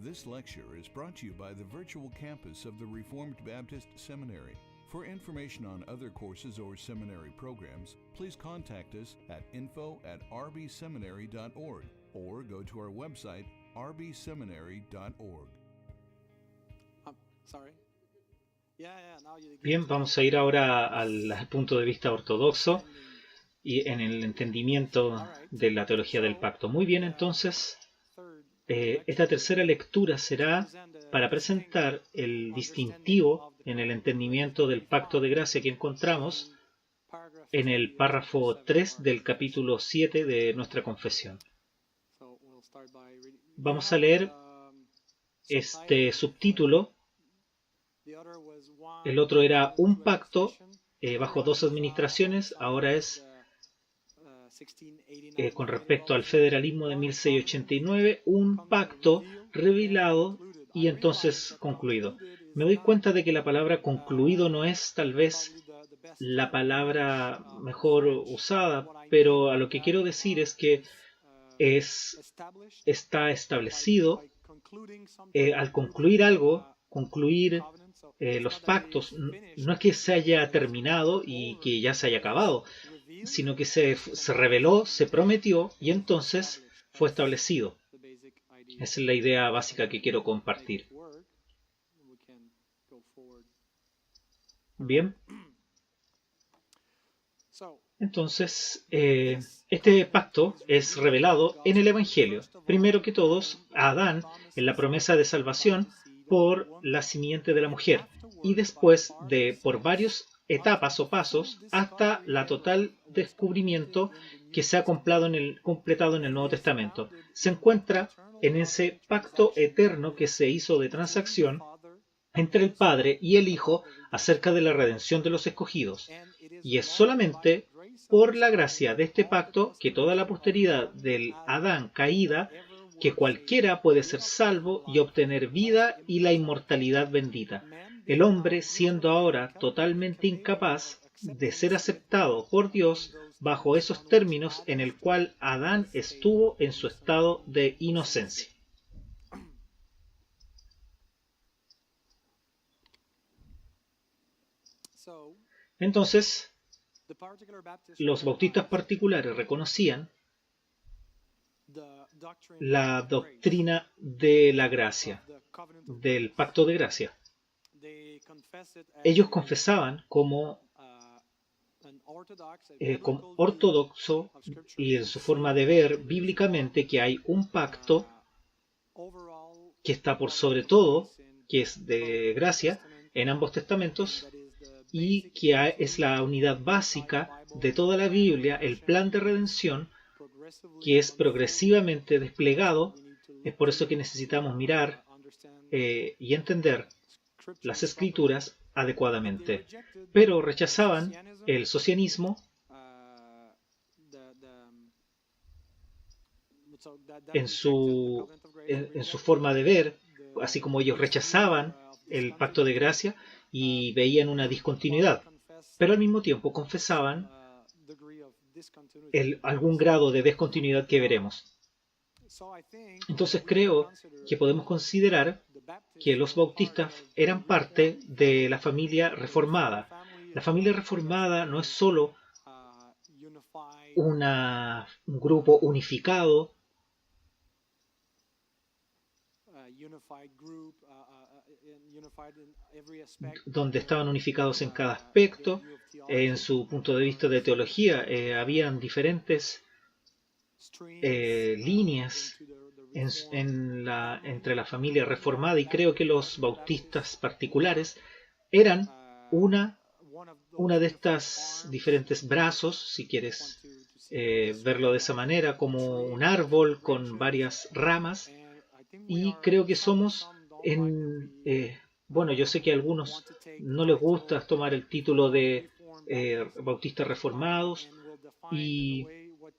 This lecture is brought to you by the virtual campus of the Reformed Baptist Seminary. For information on other courses or seminary programs, please contact us at info@rbseminary.org or go to our website rbseminary.org. Bien, vamos a ir ahora al punto de vista ortodoxo y en el entendimiento de la teología del pacto. Muy bien, entonces, esta tercera lectura será para presentar el distintivo en el entendimiento del pacto de gracia que encontramos en el párrafo 3 del capítulo 7 de nuestra confesión. Vamos a leer este subtítulo. El otro era un pacto bajo dos administraciones, ahora es con respecto al federalismo de 1689, un pacto revelado y entonces concluido. Me doy cuenta de que la palabra concluido no es tal vez la palabra mejor usada, pero a lo que quiero decir es que está establecido al concluir algo, concluir los pactos, no es que se haya terminado y que ya se haya acabado, sino que se reveló, se prometió y entonces fue establecido. Esa es la idea básica que quiero compartir. Bien. Entonces, este pacto es revelado en el Evangelio. Primero que todos, a Adán en la promesa de salvación por la simiente de la mujer y después por varias etapas o pasos hasta la total descubrimiento que se ha completado en el Nuevo Testamento. Se encuentra en ese pacto eterno que se hizo de transacción entre el Padre y el Hijo acerca de la redención de los escogidos. Y es solamente por la gracia de este pacto que toda la posteridad del Adán caída, que cualquiera puede ser salvo y obtener vida y la inmortalidad bendita. El hombre, siendo ahora totalmente incapaz de ser aceptado por Dios bajo esos términos en el cual Adán estuvo en su estado de inocencia. Entonces, los bautistas particulares reconocían la doctrina de la gracia, del pacto de gracia. Ellos confesaban como ortodoxo y en su forma de ver bíblicamente que hay un pacto que está por sobre todo, que es de gracia en ambos testamentos y que es la unidad básica de toda la Biblia, el plan de redención que es progresivamente desplegado. Es por eso que necesitamos mirar y entender las escrituras adecuadamente. Pero rechazaban el socianismo en su forma de ver, así como ellos rechazaban el pacto de gracia y veían una discontinuidad, pero al mismo tiempo confesaban algún grado de descontinuidad que veremos. Entonces creo que podemos considerar que los bautistas eran parte de la familia reformada. La familia reformada no es solo un grupo unificado, donde estaban unificados en cada aspecto, en su punto de vista de teología. Habían diferentes líneas entre la familia reformada, y creo que los bautistas particulares eran una de estas diferentes brazos, si quieres verlo de esa manera, como un árbol con varias ramas, y creo que somos bueno, yo sé que a algunos no les gusta tomar el título de bautistas reformados y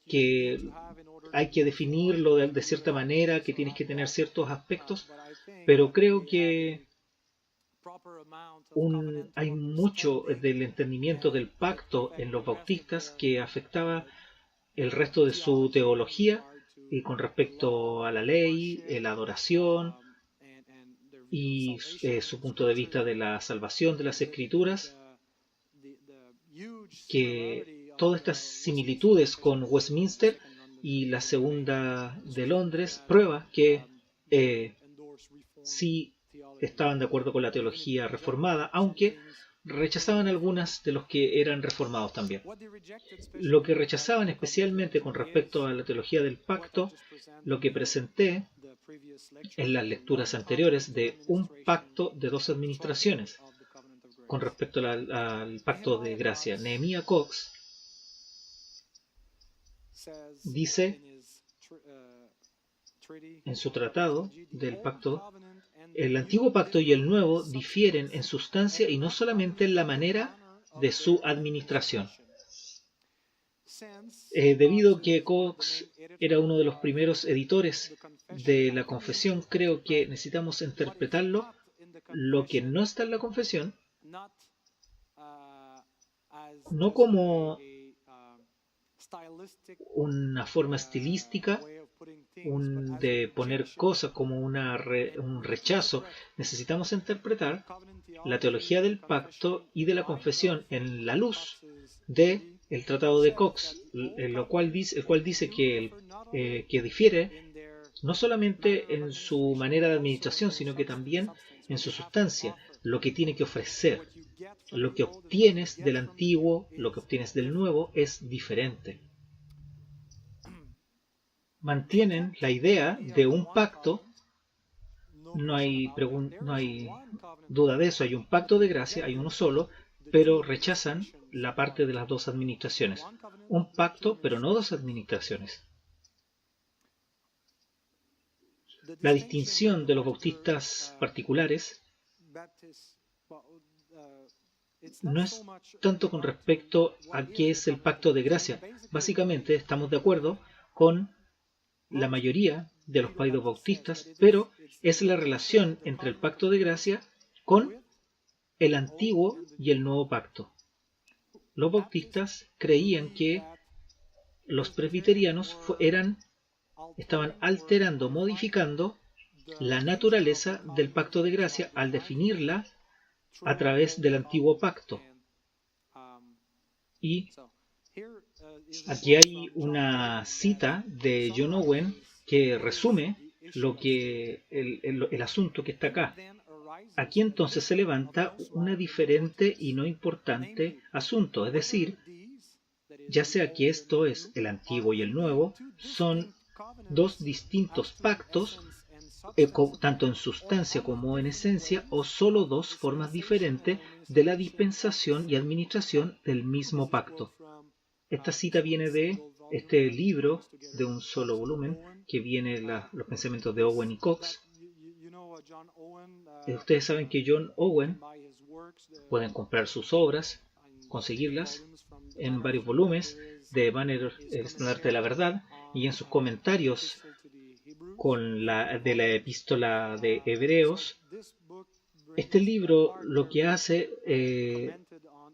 que hay que definirlo de cierta manera, que tienes que tener ciertos aspectos, pero creo que hay mucho del entendimiento del pacto en los bautistas que afectaba el resto de su teología y con respecto a la ley, la adoración, y su punto de vista de la salvación de las Escrituras, que todas estas similitudes con Westminster y la Segunda de Londres prueba que sí estaban de acuerdo con la teología reformada, aunque rechazaban algunas de los que eran reformados también. Lo que rechazaban especialmente con respecto a la teología del pacto, lo que presenté en las lecturas anteriores de un pacto de dos administraciones con respecto al pacto de gracia. Nehemiah Cox dice en su tratado del pacto: el antiguo pacto y el nuevo difieren en sustancia y no solamente en la manera de su administración. Debido a que Cox era uno de los primeros editores de la confesión, creo que necesitamos interpretarlo, lo que no está en la confesión, no como una forma estilística de poner cosas como un rechazo. Necesitamos interpretar la teología del pacto y de la confesión en la luz de el Tratado de Cox, el cual dice que difiere no solamente en su manera de administración, sino que también en su sustancia, lo que tiene que ofrecer. Lo que obtienes del antiguo, lo que obtienes del nuevo es diferente. Mantienen la idea de un pacto, no hay duda de eso, hay un pacto de gracia, hay uno solo, pero rechazan la parte de las dos administraciones. Un pacto, pero no dos administraciones. La distinción de los bautistas particulares no es tanto con respecto a qué es el pacto de gracia. Básicamente estamos de acuerdo con la mayoría de los paidobautistas, pero es la relación entre el pacto de gracia con el antiguo y el nuevo pacto. Los bautistas creían que los presbiterianos estaban alterando, modificando la naturaleza del pacto de gracia al definirla a través del antiguo pacto. Y aquí hay una cita de John Owen que resume el asunto que está acá. Aquí entonces se levanta una diferente y no importante asunto, es decir, ya sea que esto es el antiguo y el nuevo, son dos distintos pactos, tanto en sustancia como en esencia, o solo dos formas diferentes de la dispensación y administración del mismo pacto. Esta cita viene de este libro de un solo volumen, que viene los pensamientos de Owen y Cox. Ustedes saben que John Owen, pueden comprar sus obras, conseguirlas en varios volúmenes de Banner, el estandarte de la verdad, y en sus comentarios de la epístola de Hebreos. Este libro lo que hace,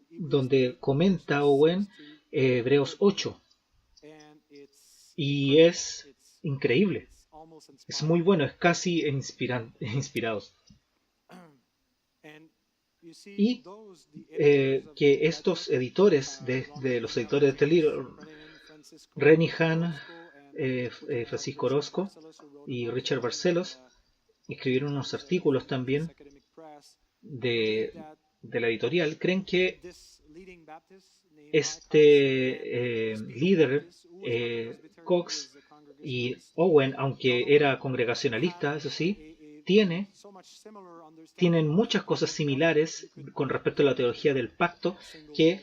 donde comenta Owen Hebreos 8, y es increíble, es muy bueno, es casi inspirado. Y que estos editores, de los editores de este libro, Rennie Hahn, Francisco Orozco y Richard Barcelos, escribieron unos artículos también de la editorial, creen que este líder, Cox y Owen, aunque era congregacionalista, eso sí, tienen muchas cosas similares con respecto a la teología del pacto, que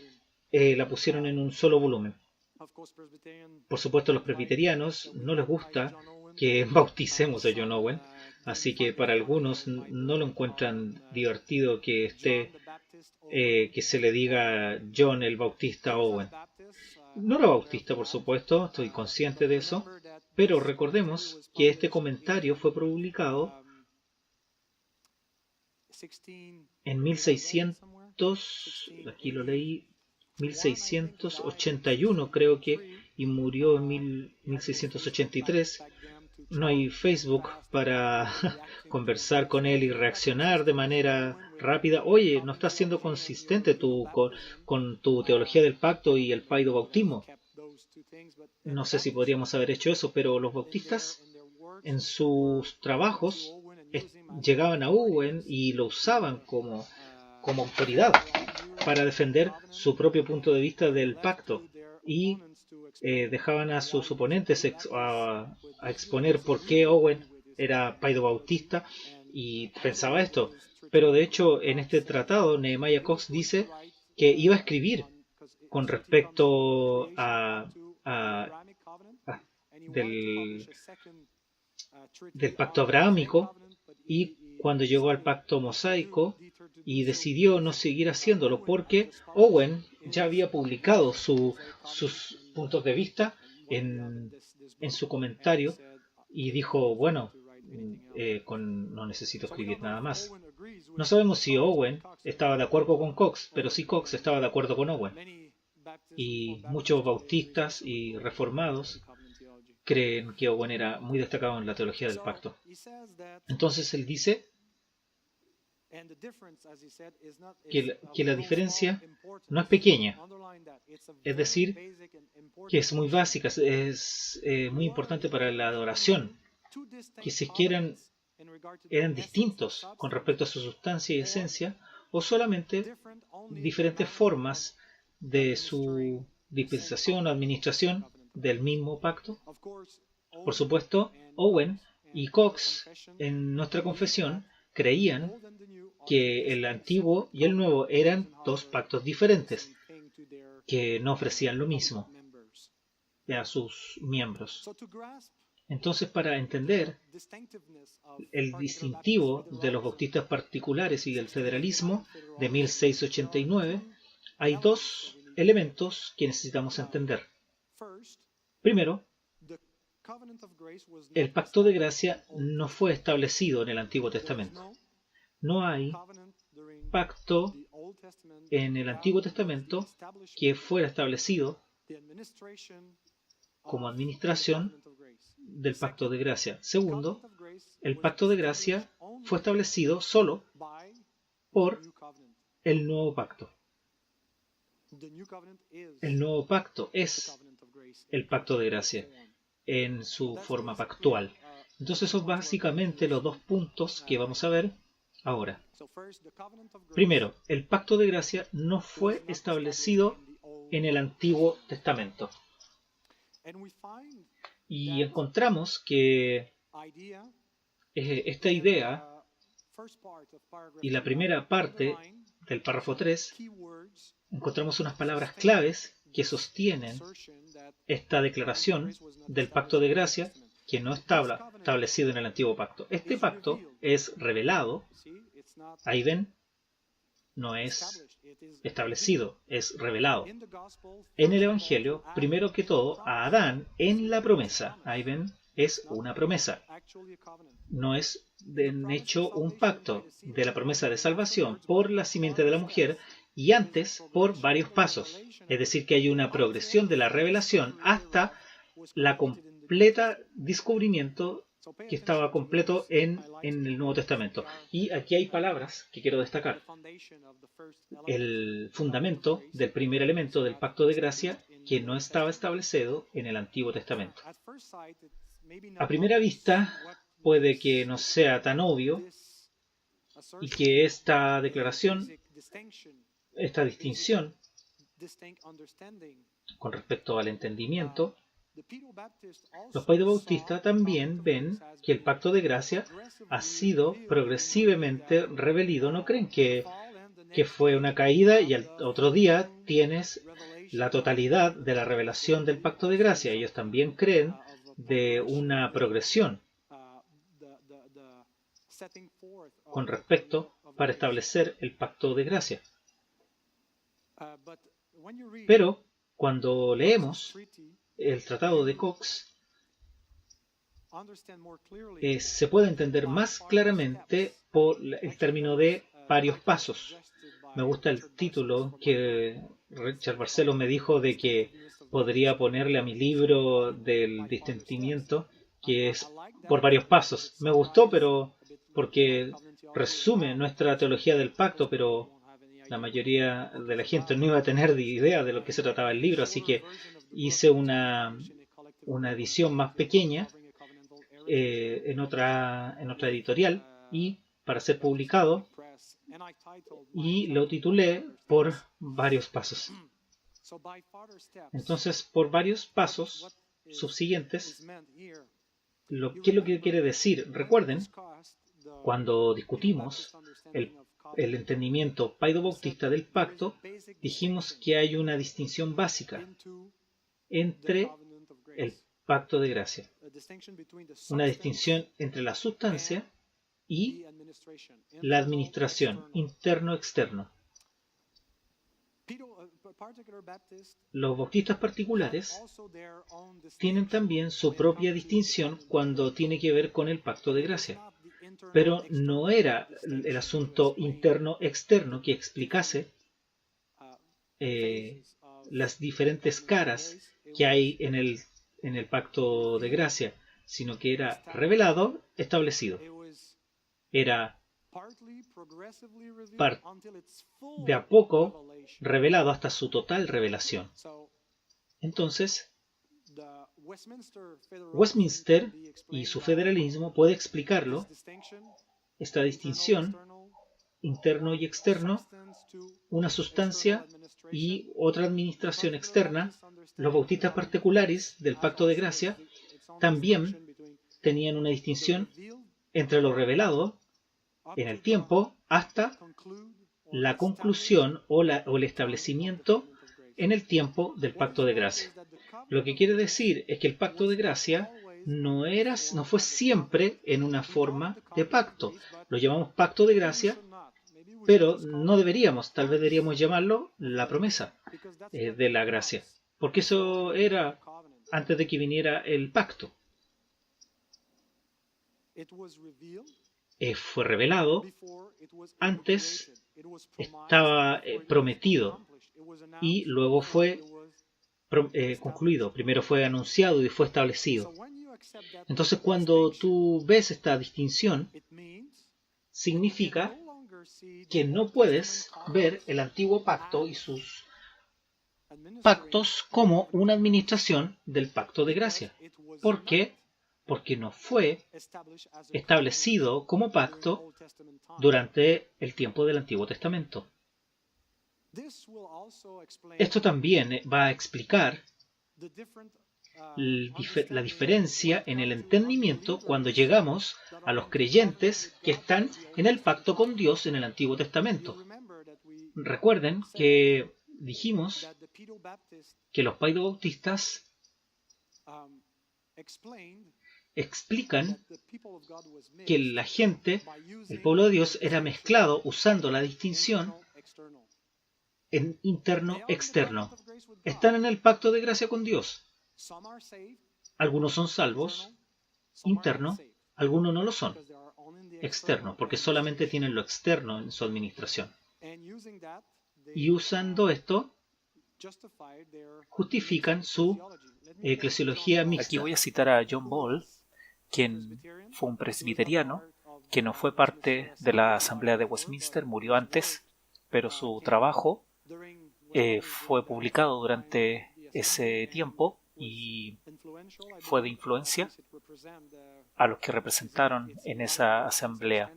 la pusieron en un solo volumen. Por supuesto, a los presbiterianos no les gusta que bauticemos a John Owen, así que para algunos no lo encuentran divertido que se le diga John el Bautista Owen. No era bautista, por supuesto, estoy consciente de eso, pero recordemos que este comentario fue publicado en 1600, aquí lo leí, 1681 creo que, y murió en 1683, no hay Facebook para conversar con él y reaccionar de manera rápida. Oye, no estás siendo consistente con tu teología del pacto y el paido bautismo. No sé si podríamos haber hecho eso, pero los bautistas en sus trabajos llegaban a Owen y lo usaban como autoridad para defender su propio punto de vista del pacto, y dejaban a sus oponentes a exponer por qué Owen era paido bautista y pensaba esto. Pero de hecho en este tratado Nehemiah Cox dice que iba a escribir con respecto del pacto abrahámico, y cuando llegó al pacto mosaico y decidió no seguir haciéndolo porque Owen ya había publicado sus puntos de vista en su comentario y dijo, bueno, no necesito escribir nada más. No sabemos si Owen estaba de acuerdo con Cox, pero sí Cox estaba de acuerdo con Owen. Y muchos bautistas y reformados creen que Owen era muy destacado en la teología del pacto. Entonces él dice que la diferencia no es pequeña, es decir, que es muy básica, es muy importante para la adoración, que si eran distintos con respecto a su sustancia y esencia, o solamente diferentes formas de su dispensación o administración del mismo pacto. Por supuesto, Owen y Cox en nuestra confesión creían que el antiguo y el nuevo eran dos pactos diferentes, que no ofrecían lo mismo a sus miembros. Entonces, para entender el distintivo de los bautistas particulares y del federalismo de 1689, hay dos elementos que necesitamos entender. Primero, el pacto de gracia no fue establecido en el Antiguo Testamento. No hay pacto en el Antiguo Testamento que fuera establecido como administración del pacto de gracia. Segundo, el pacto de gracia fue establecido solo por el nuevo pacto. El nuevo pacto es el pacto de gracia en su forma pactual. Entonces son básicamente los dos puntos que vamos a ver ahora. Primero, el pacto de gracia no fue establecido en el Antiguo Testamento. Y encontramos que esta idea y la primera parte del párrafo 3, encontramos unas palabras claves que sostienen esta declaración del pacto de gracia que no estaba establecido en el antiguo pacto. Este pacto es revelado, ahí ven, no es establecido, es revelado. En el Evangelio, primero que todo, a Adán en la promesa, ahí ven, es una promesa. No es en hecho un pacto de la promesa de salvación por la simiente de la mujer, y antes por varios pasos. Es decir, que hay una progresión de la revelación hasta la completa descubrimiento que estaba completo en el Nuevo Testamento. Y aquí hay palabras que quiero destacar. El fundamento del primer elemento del pacto de gracia que no estaba establecido en el Antiguo Testamento. A primera vista puede que no sea tan obvio y que esta declaración, esta distinción con respecto al entendimiento, los paidobautistas también ven que el pacto de gracia ha sido progresivamente revelado. No creen que fue una caída y al otro día tienes la totalidad de la revelación del pacto de gracia. Ellos también creen de una progresión con respecto para establecer el pacto de gracia. Pero cuando leemos el Tratado de Cox, se puede entender más claramente por el término de varios pasos. Me gusta el título que Richard Barceló me dijo de que podría ponerle a mi libro del disentimiento, que es por varios pasos. Me gustó, pero porque resume nuestra teología del pacto, pero la mayoría de la gente no iba a tener ni idea de lo que se trataba el libro, así que hice una edición más pequeña en otra editorial y para ser publicado, y lo titulé Por varios pasos. Entonces, por varios pasos subsiguientes, ¿qué es lo que quiere decir? Recuerden, cuando discutimos el entendimiento paido-bautista del pacto, dijimos que hay una distinción básica entre el pacto de gracia, una distinción entre la sustancia y la administración, interno-externo. Los bautistas particulares tienen también su propia distinción cuando tiene que ver con el pacto de gracia, pero no era el asunto interno-externo que explicase las diferentes caras que hay en el pacto de gracia, sino que era revelado, establecido. Era de a poco revelado hasta su total revelación. Entonces, Westminster y su federalismo puede explicarlo, esta distinción interno y externo, una sustancia y otra administración externa. Los bautistas particulares del pacto de gracia también tenían una distinción entre lo revelado en el tiempo hasta la conclusión o el establecimiento en el tiempo del pacto de gracia. Lo que quiere decir es que el pacto de gracia no fue siempre en una forma de pacto. Lo llamamos pacto de gracia, pero tal vez deberíamos llamarlo la promesa de la gracia, porque eso era antes de que viniera el pacto. Fue revelado, antes estaba prometido y luego fue concluido. Primero fue anunciado y fue establecido. Entonces, cuando tú ves esta distinción, significa que no puedes ver el antiguo pacto y sus pactos como una administración del pacto de gracia. ¿Por qué? Porque no fue establecido como pacto durante el tiempo del Antiguo Testamento. Esto también va a explicar la diferencia en el entendimiento cuando llegamos a los creyentes que están en el pacto con Dios en el Antiguo Testamento. Recuerden que dijimos que los paidobautistas explican que la gente, el pueblo de Dios, era mezclado usando la distinción en interno-externo. Están en el pacto de gracia con Dios. Algunos son salvos, interno, algunos no lo son, externo, porque solamente tienen lo externo en su administración. Y usando esto, justifican su eclesiología mixta. Aquí voy a citar a John Ball, quien fue un presbiteriano, que no fue parte de la Asamblea de Westminster, murió antes, pero su trabajo fue publicado durante ese tiempo y fue de influencia a los que representaron en esa asamblea.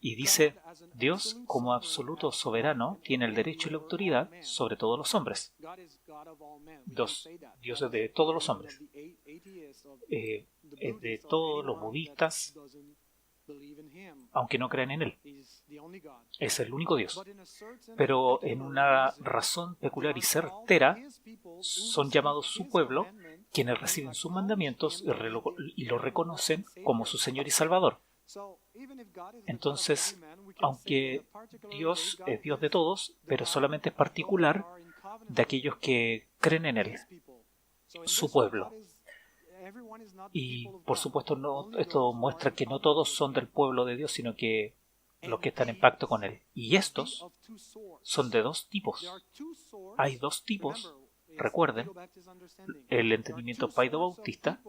Y dice, Dios, como absoluto soberano, tiene el derecho y la autoridad sobre todos los hombres. Dios es de todos los hombres. Es de todos los budistas, aunque no crean en Él. Es el único Dios. Pero en una razón peculiar y certera, son llamados su pueblo, quienes reciben sus mandamientos y lo reconocen como su Señor y Salvador. Entonces, aunque Dios es Dios de todos, pero solamente es particular de aquellos que creen en Él, su pueblo. Y por supuesto esto muestra que no todos son del pueblo de Dios, sino que los que están en pacto con Él. Y estos son de dos tipos. Hay dos tipos. recuerden, el entendimiento paido-bautista,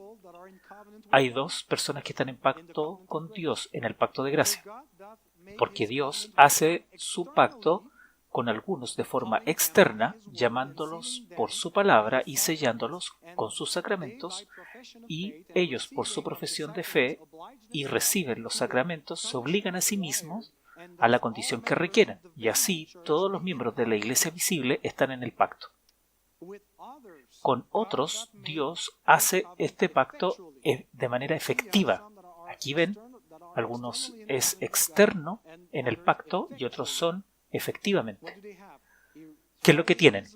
hay dos personas que están en pacto con Dios en el pacto de gracia, porque Dios hace su pacto con algunos de forma externa, llamándolos por su palabra y sellándolos con sus sacramentos, y ellos por su profesión de fe y reciben los sacramentos, se obligan a sí mismos a la condición que requieren, y así todos los miembros de la iglesia visible están en el pacto. Con otros, Dios hace este pacto de manera efectiva. Aquí ven, algunos es externo en el pacto y otros son efectivamente. ¿Qué es lo que tienen?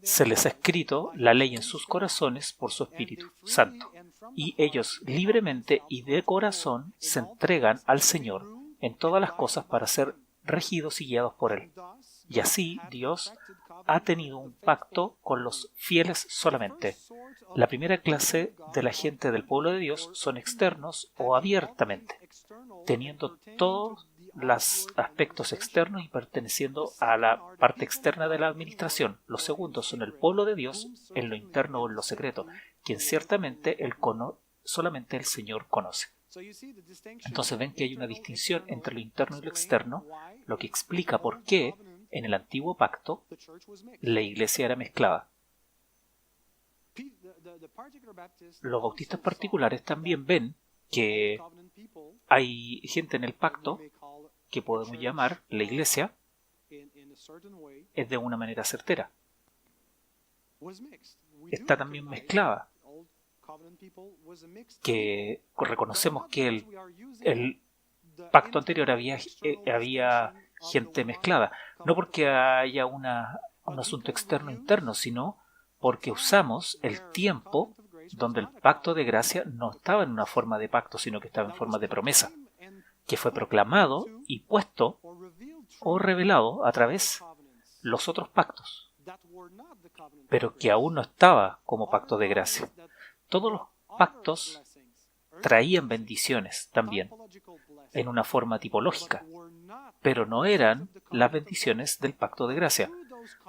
Se les ha escrito la ley en sus corazones por su Espíritu Santo, y ellos libremente y de corazón se entregan al Señor en todas las cosas para ser regidos y guiados por Él. Y así Dios ha tenido un pacto con los fieles solamente. La primera clase de la gente del pueblo de Dios son externos o abiertamente, teniendo todos los aspectos externos y perteneciendo a la parte externa de la administración. Los segundos son el pueblo de Dios en lo interno o en lo secreto, quien ciertamente solamente el Señor conoce. Entonces ven que hay una distinción entre lo interno y lo externo, lo que explica por qué en el antiguo pacto la iglesia era mezclada. Los bautistas particulares también ven que hay gente en el pacto que podemos llamar la iglesia es de una manera certera. Está también mezclada, que reconocemos que el pacto anterior había gente mezclada, no porque haya un asunto externo interno, sino porque usamos el tiempo donde el pacto de gracia no estaba en una forma de pacto, sino que estaba en forma de promesa, que fue proclamado y puesto o revelado a través los otros pactos, pero que aún no estaba como pacto de gracia. Todos los pactos traían bendiciones también, en una forma tipológica, pero no eran las bendiciones del pacto de gracia,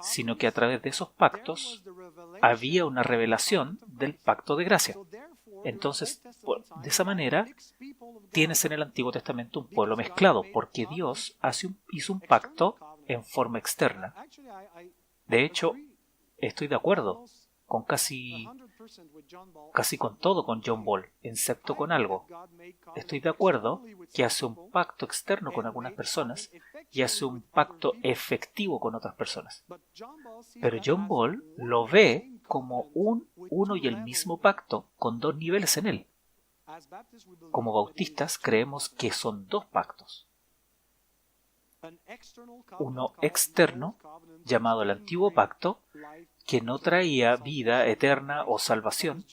sino que a través de esos pactos había una revelación del pacto de gracia. Entonces, de esa manera, tienes en el Antiguo Testamento un pueblo mezclado, porque Dios hizo un pacto en forma externa. De hecho, estoy de acuerdo con casi con todo con John Ball, excepto con algo. Estoy de acuerdo que hace un pacto externo con algunas personas y hace un pacto efectivo con otras personas. Pero John Ball lo ve como uno y el mismo pacto con dos niveles en él. Como bautistas creemos que son dos pactos. Uno externo, llamado el Antiguo Pacto, que no traía vida eterna o salvación,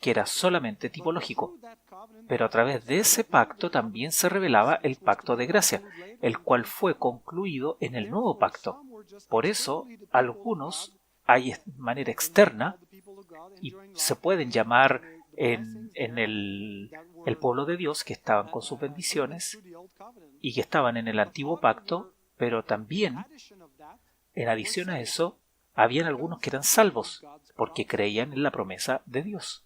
que era solamente tipológico, pero a través de ese pacto también se revelaba el pacto de gracia, el cual fue concluido en el nuevo pacto. Por eso, algunos hay de manera externa y se pueden llamar en el pueblo de Dios, que estaban con sus bendiciones y que estaban en el antiguo pacto, pero también, en adición a eso, habían algunos que eran salvos, porque creían en la promesa de Dios.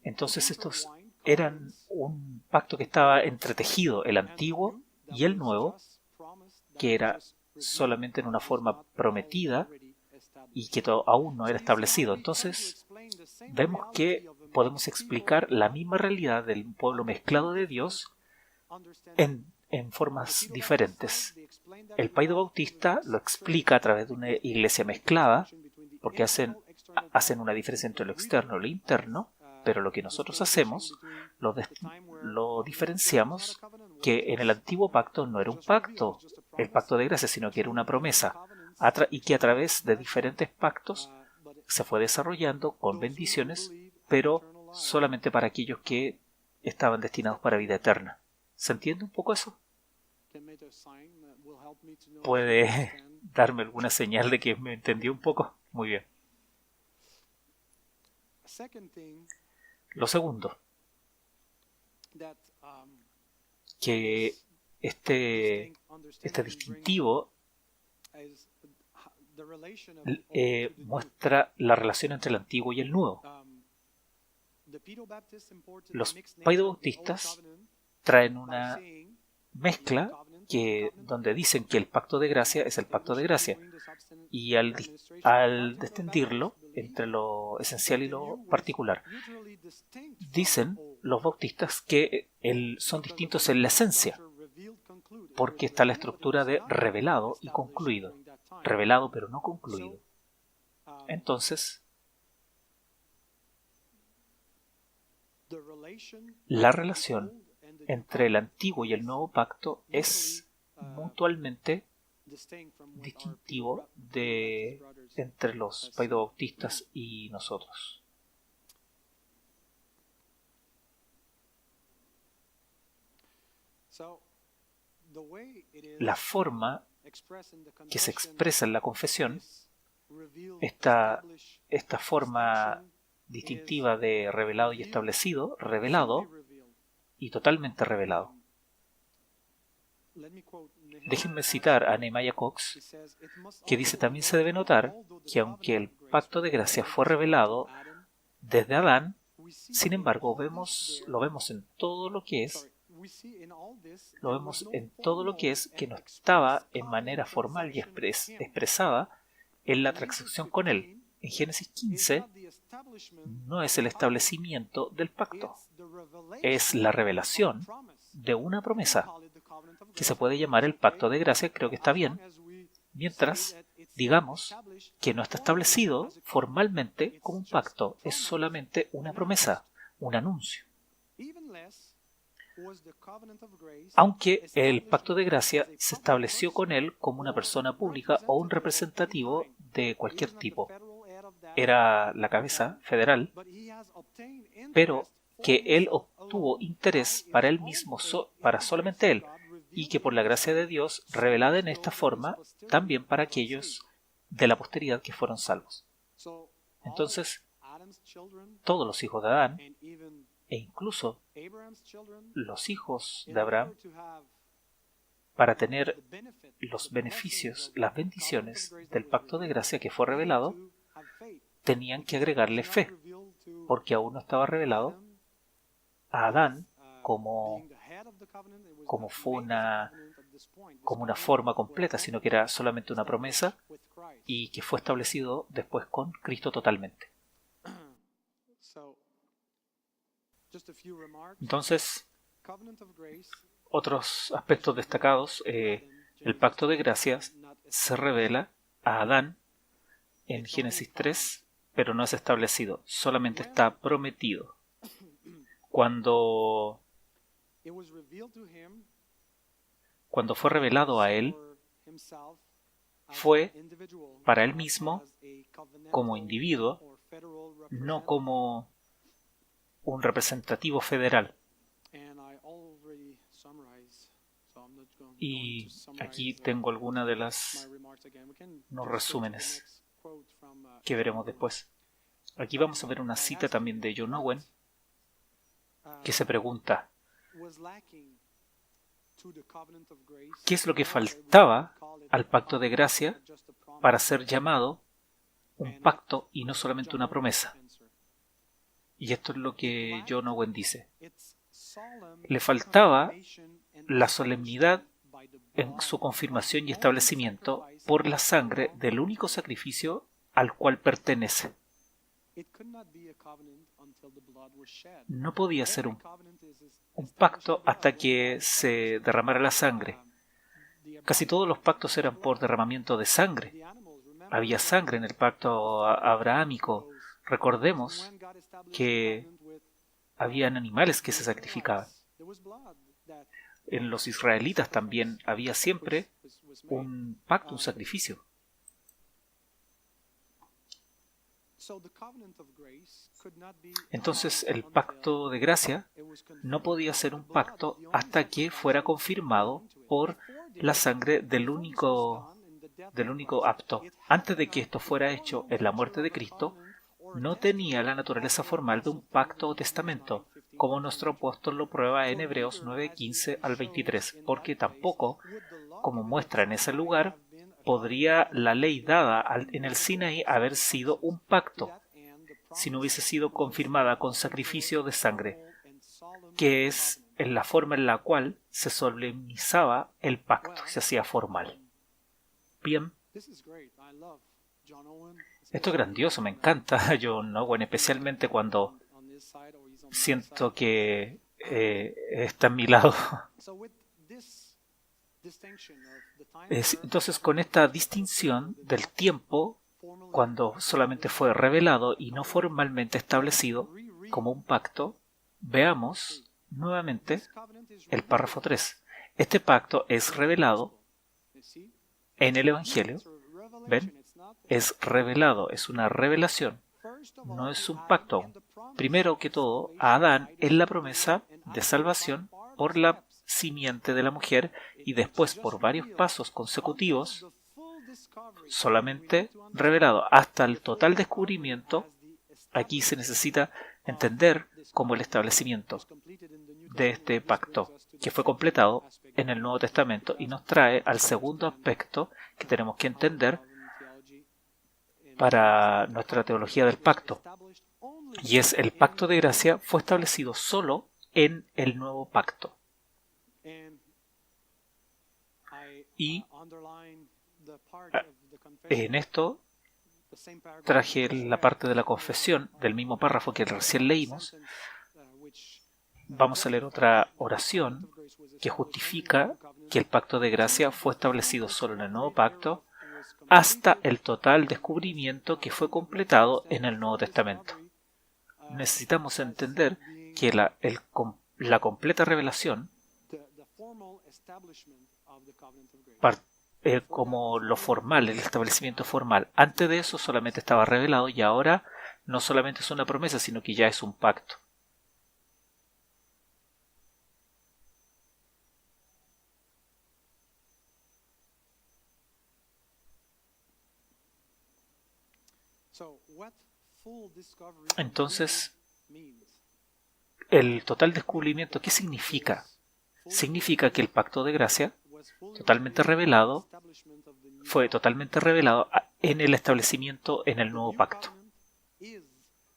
Entonces estos eran un pacto que estaba entretejido, el antiguo y el nuevo, que era solamente en una forma prometida y que aún no era establecido. Entonces vemos que podemos explicar la misma realidad del pueblo mezclado de Dios en formas diferentes. El Paido Bautista lo explica a través de una iglesia mezclada, porque hacen una diferencia entre lo externo y lo interno, pero lo que nosotros hacemos lo diferenciamos, que en el antiguo pacto no era un pacto, el pacto de gracia, sino que era una promesa, y que a través de diferentes pactos se fue desarrollando con bendiciones, pero solamente para aquellos que estaban destinados para vida eterna. ¿Se entiende un poco eso? ¿Puede darme alguna señal de que me entendió un poco? Muy bien. Lo segundo, que este distintivo muestra la relación entre el antiguo y el nuevo. Los paidobautistas traen una mezcla donde dicen que el pacto de gracia es el pacto de gracia, y al distinguirlo entre lo esencial y lo particular, dicen los bautistas que son distintos en la esencia, porque está la estructura de revelado y concluido, revelado pero no concluido. Entonces, la relación entre el antiguo y el nuevo pacto es mutuamente distintivo entre los paidobautistas y nosotros. La forma que se expresa en la confesión, esta forma distintiva de revelado y establecido, revelado y totalmente revelado. Déjenme citar a Nehemiah Cox, que dice: también se debe notar que aunque el pacto de gracia fue revelado desde Adán, sin embargo lo vemos en todo lo que es que no estaba en manera formal y expresada en la transacción con él. En Génesis 15 no es el establecimiento del pacto, es la revelación de una promesa que se puede llamar el pacto de gracia. Creo que está bien, mientras digamos que no está establecido formalmente como un pacto, es solamente una promesa, un anuncio. Aunque el pacto de gracia se estableció con él como una persona pública o un representativo de cualquier tipo, era la cabeza federal, pero que él obtuvo interés para él mismo, para solamente él, y que por la gracia de Dios, revelada en esta forma, también para aquellos de la posteridad que fueron salvos. Entonces, todos los hijos de Adán, e incluso los hijos de Abraham, para tener los beneficios, las bendiciones del pacto de gracia que fue revelado, tenían que agregarle fe, porque aún no estaba revelado a Adán como una forma completa, sino que era solamente una promesa y que fue establecido después con Cristo totalmente. Entonces, otros aspectos destacados: el pacto de gracias se revela a Adán en Génesis 3, pero no es establecido, solamente está prometido. Cuando fue revelado a él, fue para él mismo como individuo, no como un representativo federal. Y aquí tengo algunas de los resúmenes que veremos después. Aquí vamos a ver una cita también de John Owen, que se pregunta: ¿qué es lo que faltaba al pacto de gracia para ser llamado un pacto y no solamente una promesa? Y esto es lo que John Owen dice: le faltaba la solemnidad en su confirmación y establecimiento por la sangre del único sacrificio al cual pertenece. No podía ser un pacto hasta que se derramara la sangre. Casi todos los pactos eran por derramamiento de sangre. Había sangre en el pacto abrahámico. Recordemos que habían animales que se sacrificaban. En los israelitas también había siempre un pacto, un sacrificio. Entonces el pacto de gracia no podía ser un pacto hasta que fuera confirmado por la sangre del único apto. Antes de que esto fuera hecho en la muerte de Cristo, no tenía la naturaleza formal de un pacto o testamento, como nuestro apóstol lo prueba en Hebreos 9:15 al 23, porque tampoco, como muestra en ese lugar, podría la ley dada en el Sinaí haber sido un pacto si no hubiese sido confirmada con sacrificio de sangre, que es en la forma en la cual se solemnizaba el pacto, se hacía formal. Bien, esto es grandioso, me encanta John Owen, especialmente cuando siento que está a mi lado. Entonces, con esta distinción del tiempo, cuando solamente fue revelado y no formalmente establecido como un pacto, veamos nuevamente el párrafo 3. Este pacto es revelado en el Evangelio. ¿Ven? Es revelado, es una revelación. No es un pacto. Primero que todo, a Adán es la promesa de salvación por la simiente de la mujer y después por varios pasos consecutivos solamente revelado hasta el total descubrimiento. Aquí se necesita entender como el establecimiento de este pacto que fue completado en el Nuevo Testamento y nos trae al segundo aspecto que tenemos que entender para nuestra teología del pacto, y es el pacto de gracia fue establecido solo en el nuevo pacto. Y en esto traje la parte de la confesión del mismo párrafo que recién leímos. Vamos a leer otra oración que justifica que el pacto de gracia fue establecido solo en el nuevo pacto hasta el total descubrimiento que fue completado en el Nuevo Testamento. Necesitamos entender que la completa revelación, como lo formal, el establecimiento formal, antes de eso solamente estaba revelado y ahora no solamente es una promesa, sino que ya es un pacto. Entonces, el total descubrimiento, ¿qué significa? Significa que el pacto de gracia fue totalmente revelado en el establecimiento en el nuevo pacto.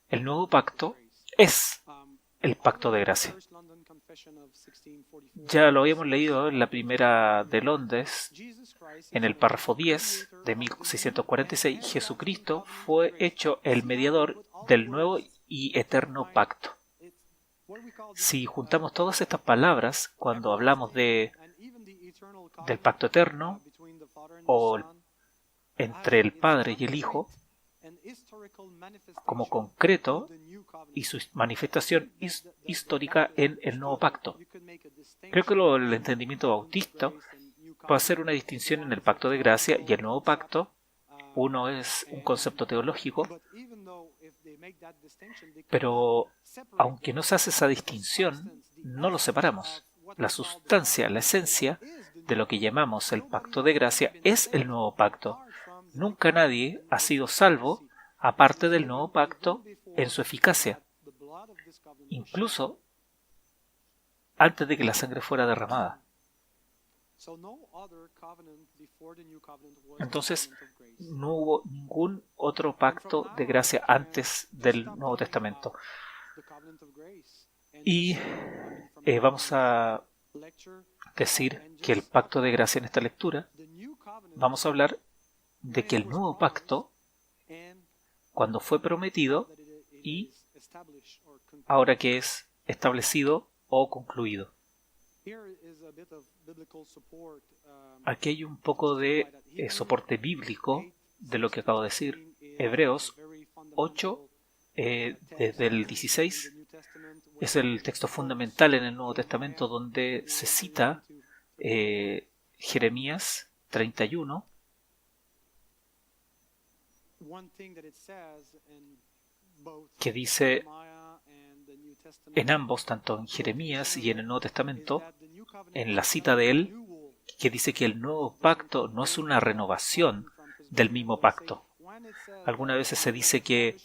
El nuevo pacto es el pacto de gracia. Ya lo habíamos leído en la primera de Londres, en el párrafo 10 de 1646, Jesucristo fue hecho el mediador del nuevo y eterno pacto. Si juntamos todas estas palabras, cuando hablamos del pacto eterno, o entre el Padre y el Hijo, como concreto, y su manifestación histórica en el nuevo pacto. Creo que el entendimiento bautista puede hacer una distinción en el pacto de gracia y el nuevo pacto. Uno es un concepto teológico, pero aunque no se hace esa distinción, no lo separamos. La sustancia, la esencia de lo que llamamos el pacto de gracia es el nuevo pacto. Nunca nadie ha sido salvo aparte del nuevo pacto en su eficacia, incluso antes de que la sangre fuera derramada. Entonces, no hubo ningún otro pacto de gracia antes del Nuevo Testamento. Y vamos a decir que el pacto de gracia en esta lectura, vamos a hablar de que el nuevo pacto, cuando fue prometido y ahora que es establecido o concluido. Aquí hay un poco de soporte bíblico de lo que acabo de decir. Hebreos 8, desde el 16, es el texto fundamental en el Nuevo Testamento donde se cita Jeremías 31, que dice en ambos, tanto en Jeremías y en el Nuevo Testamento, en la cita de él, que dice que el nuevo pacto no es una renovación del mismo pacto. Algunas veces se dice que,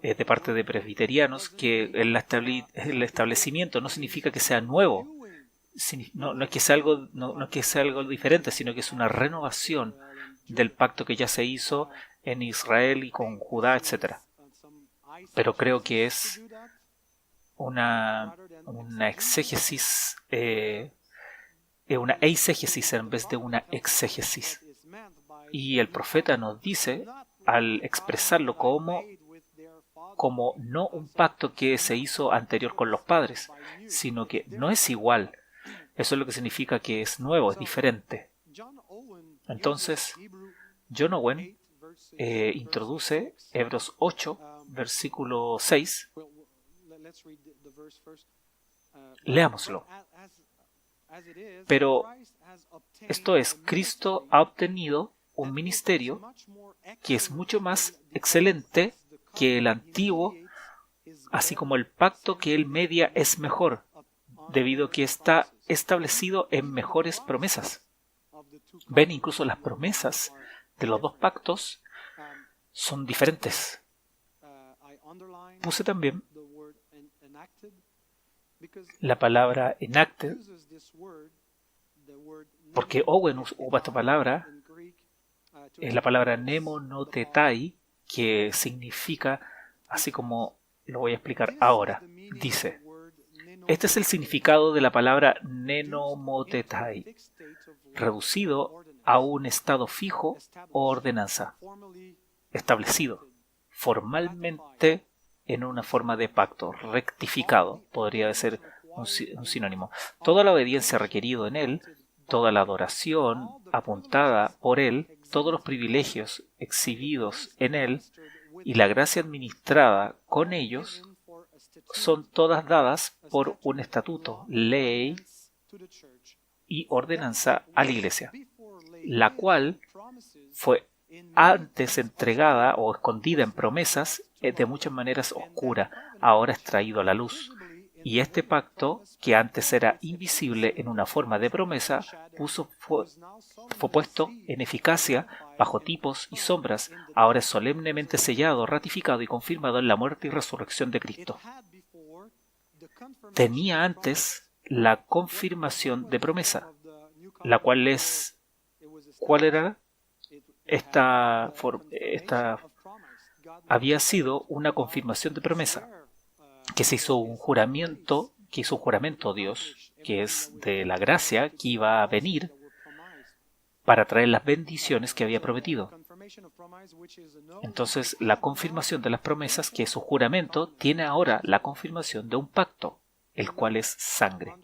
de parte de presbiterianos, que el establecimiento no significa que sea nuevo, no es que sea algo diferente, sino que es una renovación del pacto que ya se hizo en Israel y con Judá, etc. Pero creo que es una exégesis, una eisegesis en vez de una exégesis. Y el profeta nos dice, al expresarlo como no un pacto que se hizo anterior con los padres, sino que no es igual. Eso es lo que significa que es nuevo, es diferente. Entonces, John Owen introduce Hebreos 8, versículo 6. Leámoslo. Pero esto es, Cristo ha obtenido un ministerio que es mucho más excelente que el antiguo, así como el pacto que él media es mejor, debido a que está establecido en mejores promesas. Ven, incluso las promesas de los dos pactos son diferentes. Puse también la palabra enacted, porque Owen usa esta palabra, es la palabra nemonotetai, que significa, así como lo voy a explicar ahora, dice, este es el significado de la palabra nenomotetai, reducido a un estado fijo o ordenanza, establecido formalmente en una forma de pacto, rectificado, podría ser un sinónimo. Toda la obediencia requerida en él, toda la adoración apuntada por él, todos los privilegios exhibidos en él y la gracia administrada con ellos son todas dadas por un estatuto, ley y ordenanza a la Iglesia, la cual fue antes entregada o escondida en promesas de muchas maneras oscura, ahora es traído a la luz. Y este pacto, que antes era invisible en una forma de promesa, fue puesto en eficacia bajo tipos y sombras, ahora es solemnemente sellado, ratificado y confirmado en la muerte y resurrección de Cristo. Tenía antes la confirmación de promesa, la cual es... ¿Cuál era? Esta había sido una confirmación de promesa, que se hizo un juramento, Dios, que es de la gracia que iba a venir para traer las bendiciones que había prometido. Entonces, la confirmación de las promesas, que es su juramento, tiene ahora la confirmación de un pacto, el cual es sangre.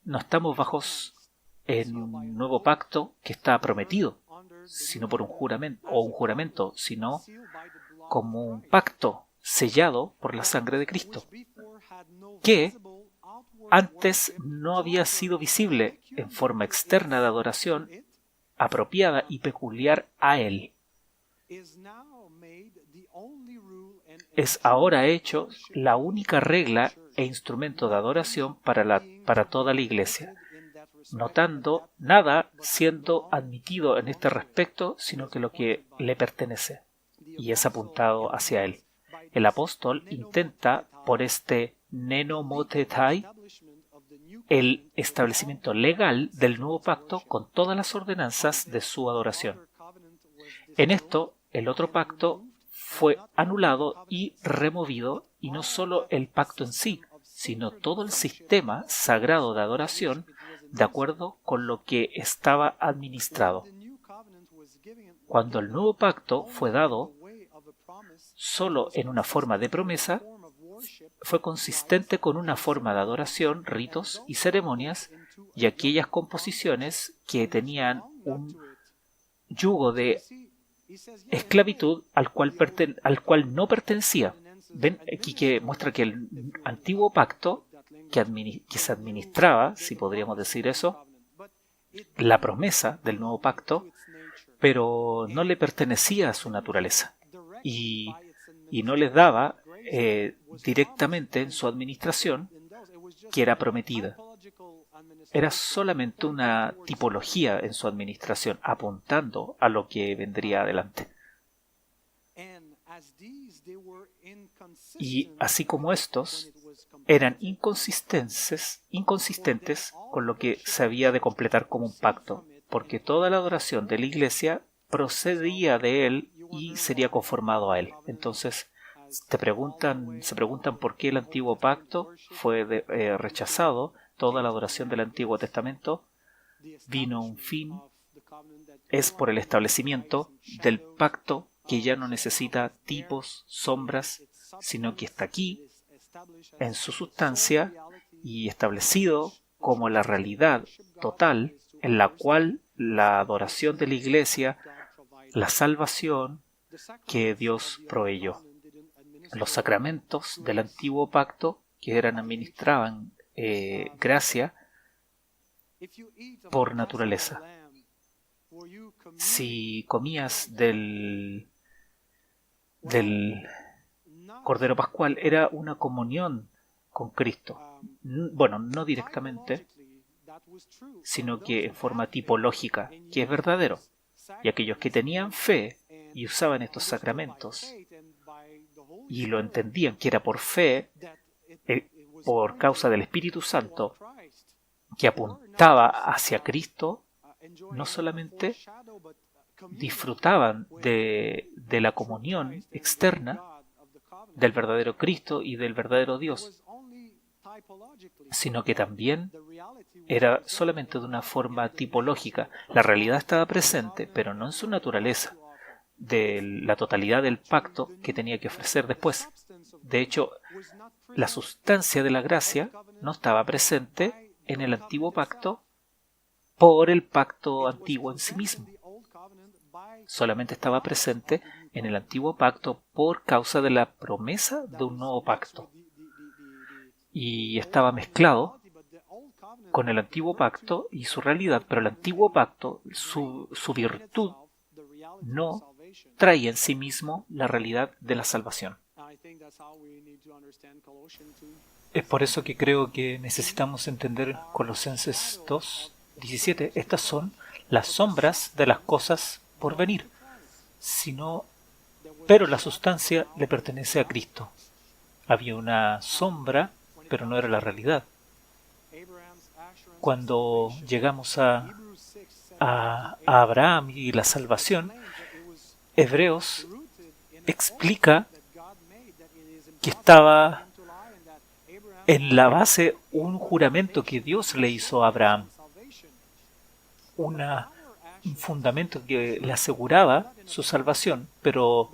No estamos en un nuevo pacto que está prometido, sino por un juramento, sino como un pacto sellado por la sangre de Cristo, que antes no había sido visible en forma externa de adoración apropiada y peculiar a Él. Es ahora hecho la única regla e instrumento de adoración para toda la Iglesia, notando nada siendo admitido en este respecto, sino que lo que le pertenece, y es apuntado hacia Él. El apóstol intenta, por este nenomotetai, el establecimiento legal del nuevo pacto con todas las ordenanzas de su adoración. En esto, el otro pacto fue anulado y removido, y no solo el pacto en sí, sino todo el sistema sagrado de adoración, de acuerdo con lo que estaba administrado. Cuando el nuevo pacto fue dado solo en una forma de promesa, fue consistente con una forma de adoración, ritos y ceremonias, y aquellas composiciones que tenían un yugo de esclavitud al cual no pertenecía. Ven aquí que muestra que el antiguo pacto que se administraba, si podríamos decir eso, la promesa del nuevo pacto, pero no le pertenecía a su naturaleza y no les daba directamente en su administración que era prometida. Era solamente una tipología en su administración, apuntando a lo que vendría adelante. Y así como estos eran inconsistentes con lo que se había de completar como un pacto, porque toda la adoración de la iglesia procedía de él y sería conformado a él. Entonces se preguntan por qué el antiguo pacto fue rechazado. Toda la adoración del Antiguo Testamento vino a un fin, es por el establecimiento del pacto que ya no necesita tipos, sombras, sino que está aquí en su sustancia y establecido como la realidad total en la cual la adoración de la iglesia, la salvación que Dios proveyó. Los sacramentos del antiguo pacto que administraban gracia por naturaleza. Si comías del Cordero Pascual, era una comunión con Cristo. Bueno, no directamente, sino que en forma tipológica, que es verdadero. Y aquellos que tenían fe y usaban estos sacramentos y lo entendían que era por fe, por causa del Espíritu Santo, que apuntaba hacia Cristo, no solamente disfrutaban de la comunión externa del verdadero Cristo y del verdadero Dios, sino que también era solamente de una forma tipológica. La realidad estaba presente, pero no en su naturaleza, de la totalidad del pacto que tenía que ofrecer después. De hecho, la sustancia de la gracia no estaba presente en el antiguo pacto por el pacto antiguo en sí mismo. Solamente estaba presente en el antiguo pacto por causa de la promesa de un nuevo pacto. Y estaba mezclado con el antiguo pacto y su realidad, pero el antiguo pacto, su virtud, no trae en sí mismo la realidad de la salvación. Es por eso que creo que necesitamos entender Colosenses 2:17. Estas son las sombras de las cosas por venir, pero la sustancia le pertenece a Cristo. Había una sombra, pero no era la realidad. Cuando llegamos a Abraham y la salvación, Hebreos explica que estaba en la base un juramento que Dios le hizo a Abraham, un fundamento que le aseguraba su salvación, pero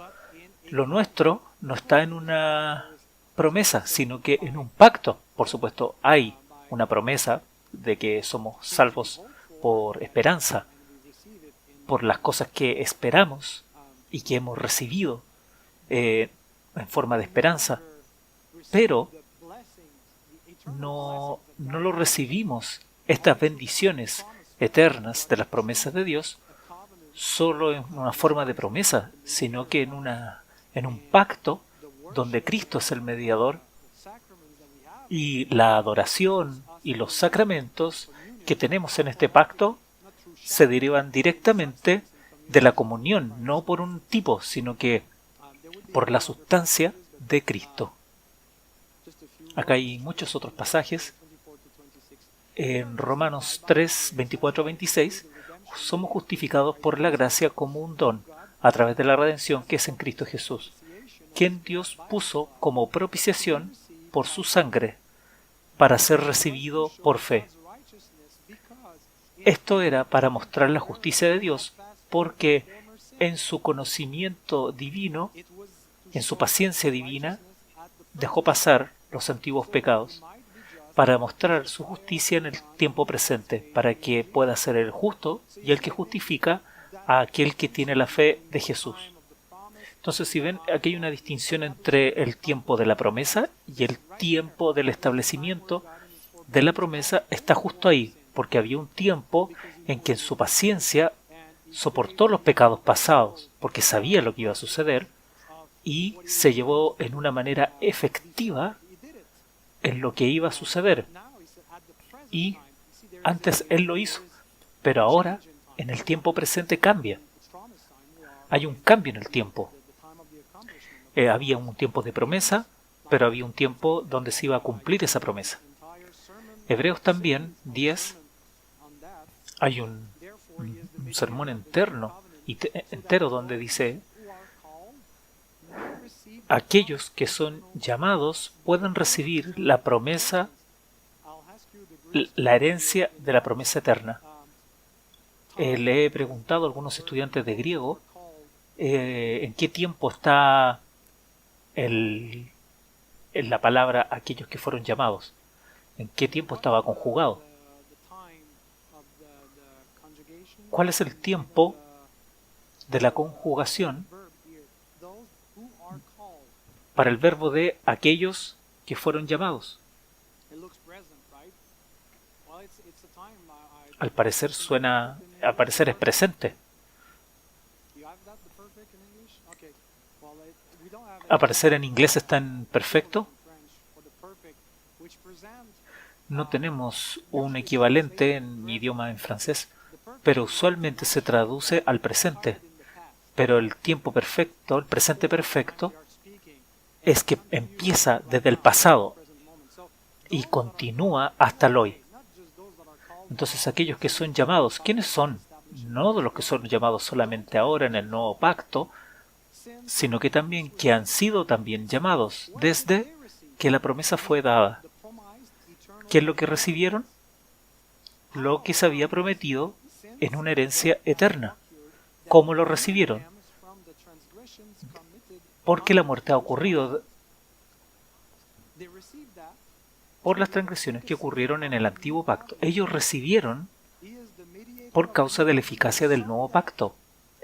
lo nuestro no está en una promesa, sino que en un pacto. Por supuesto, hay una promesa de que somos salvos por esperanza, por las cosas que esperamos y que hemos recibido en forma de esperanza, pero no lo recibimos, estas bendiciones eternas de las promesas de Dios, solo en una forma de promesa, sino que en un pacto donde Cristo es el mediador, y la adoración y los sacramentos que tenemos en este pacto se derivan directamente de la comunión, no por un tipo, sino que por la sustancia de Cristo. Acá hay muchos otros pasajes. En Romanos 3, 24-26, somos justificados por la gracia como un don, a través de la redención que es en Cristo Jesús, quien Dios puso como propiciación por su sangre, para ser recibido por fe. Esto era para mostrar la justicia de Dios, porque en su conocimiento divino, en su paciencia divina, dejó pasar los antiguos pecados, para mostrar su justicia en el tiempo presente, para que pueda ser el justo y el que justifica a aquel que tiene la fe de Jesús. Entonces, si ven, aquí hay una distinción entre el tiempo de la promesa y el tiempo del establecimiento de la promesa. Está justo ahí, porque había un tiempo en que en su paciencia soportó los pecados pasados, porque sabía lo que iba a suceder, y se llevó en una manera efectiva en lo que iba a suceder. Y antes Él lo hizo, pero ahora, en el tiempo presente, cambia. Hay un cambio en el tiempo. Había un tiempo de promesa, pero había un tiempo donde se iba a cumplir esa promesa. Hebreos también, 10, hay un sermón entero donde dice: aquellos que son llamados pueden recibir la promesa, la herencia de la promesa eterna. Le he preguntado a algunos estudiantes de griego en qué tiempo está en la palabra aquellos que fueron llamados, en qué tiempo estaba conjugado. ¿Cuál es el tiempo de la conjugación para el verbo de aquellos que fueron llamados? Al parecer es presente. ¿Aparecer en inglés está en perfecto? No tenemos un equivalente en mi idioma en francés, pero usualmente se traduce al presente. Pero el tiempo perfecto, el presente perfecto, es que empieza desde el pasado y continúa hasta el hoy. Entonces aquellos que son llamados, ¿quiénes son? No de los que son llamados solamente ahora en el nuevo pacto, sino que también que han sido también llamados desde que la promesa fue dada. ¿Qué es lo que recibieron? Lo que se había prometido en una herencia eterna. ¿Cómo lo recibieron? Porque la muerte ha ocurrido por las transgresiones que ocurrieron en el antiguo pacto. Ellos recibieron por causa de la eficacia del nuevo pacto.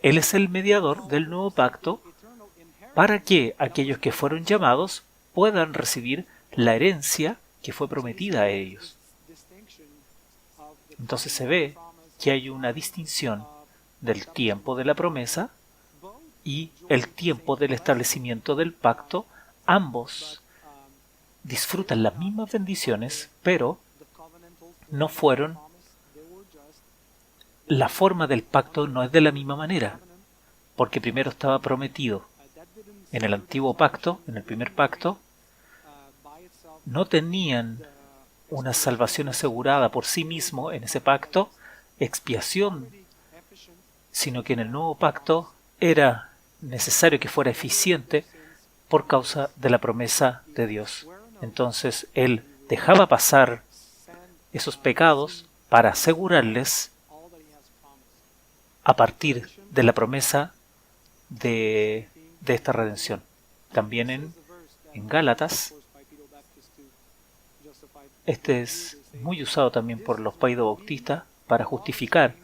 Él es el mediador del nuevo pacto para que aquellos que fueron llamados puedan recibir la herencia que fue prometida a ellos. Entonces se ve que hay una distinción del tiempo de la promesa y el tiempo del establecimiento del pacto. Ambos disfrutan las mismas bendiciones, pero no fueron. La forma del pacto no es de la misma manera, porque primero estaba prometido. En el antiguo pacto, en el primer pacto, no tenían una salvación asegurada por sí mismo en ese pacto, expiación, sino que en el nuevo pacto era necesario que fuera eficiente por causa de la promesa de Dios. Entonces Él dejaba pasar esos pecados para asegurarles a partir de la promesa de esta redención. También en Gálatas, este es muy usado también por los paidobautistas para justificar.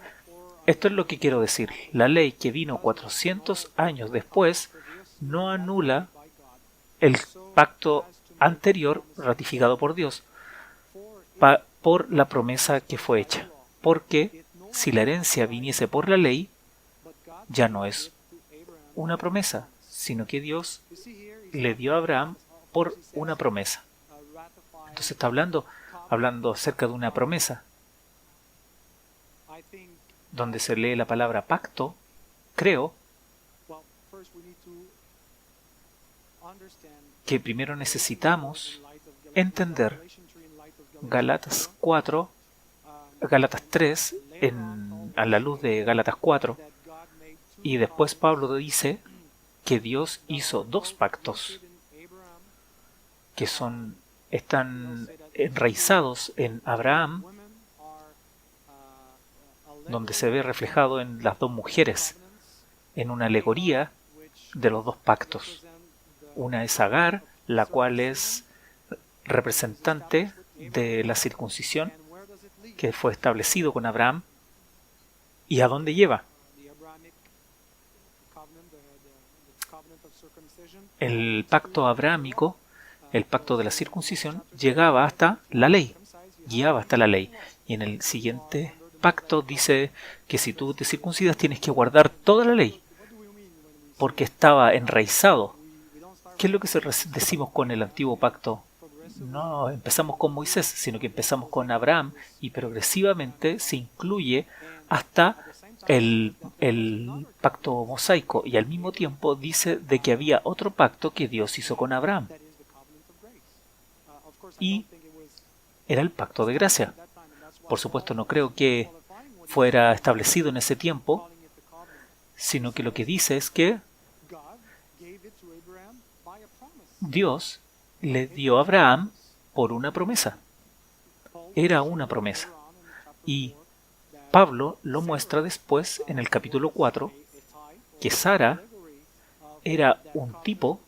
Esto es lo que quiero decir. La ley que vino 400 años después no anula el pacto anterior ratificado por Dios por la promesa que fue hecha. Porque si la herencia viniese por la ley, ya no es una promesa, sino que Dios le dio a Abraham por una promesa. Entonces está hablando acerca de una promesa. Donde se lee la palabra pacto, creo que primero necesitamos entender Gálatas 3 a la luz de Gálatas 4, y después Pablo dice que Dios hizo dos pactos que están enraizados en Abraham, donde se ve reflejado en las dos mujeres, en una alegoría de los dos pactos. Una es Agar, la cual es representante de la circuncisión que fue establecido con Abraham. ¿Y a dónde lleva? El pacto abrahámico, el pacto de la circuncisión, llegaba hasta la ley, guiaba hasta la ley. Y en el siguiente pacto dice que si tú te circuncidas tienes que guardar toda la ley, porque estaba enraizado. ¿Qué es lo que decimos con el antiguo pacto? No empezamos con Moisés, sino que empezamos con Abraham y progresivamente se incluye hasta el pacto mosaico, y al mismo tiempo dice de que había otro pacto que Dios hizo con Abraham, y era el pacto de gracia. Por supuesto, no creo que fuera establecido en ese tiempo, sino que lo que dice es que Dios le dio a Abraham por una promesa. Era una promesa. Y Pablo lo muestra después en el capítulo 4, que Sara era un tipo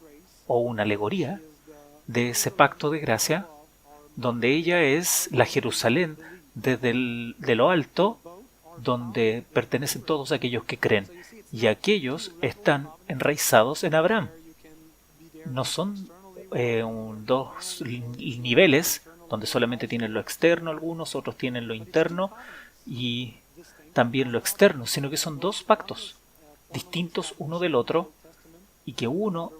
o una alegoría de ese pacto de gracia, donde ella es la Jerusalén de lo alto, donde pertenecen todos aquellos que creen, y aquellos están enraizados en Abraham. No son dos niveles donde solamente tienen lo externo algunos, otros tienen lo interno y también lo externo, sino que son dos pactos distintos uno del otro, y que uno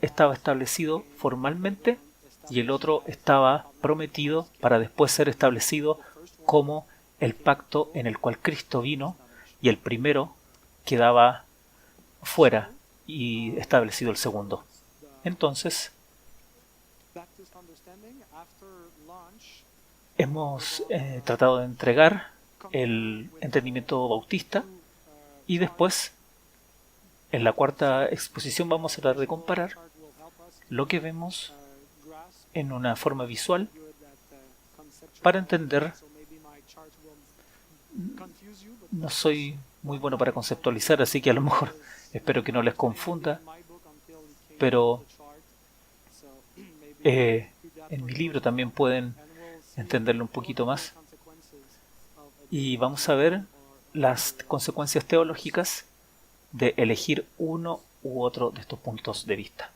estaba establecido formalmente y el otro estaba prometido para después ser establecido como el pacto en el cual Cristo vino, y el primero quedaba fuera y establecido el segundo. Entonces, hemos tratado de entregar el entendimiento bautista, y después, en la cuarta exposición, vamos a tratar de comparar lo que vemos en una forma visual para entender. No soy muy bueno para conceptualizar, así que a lo mejor espero que no les confunda, pero en mi libro también pueden entenderlo un poquito más, y vamos a ver las consecuencias teológicas de elegir uno u otro de estos puntos de vista.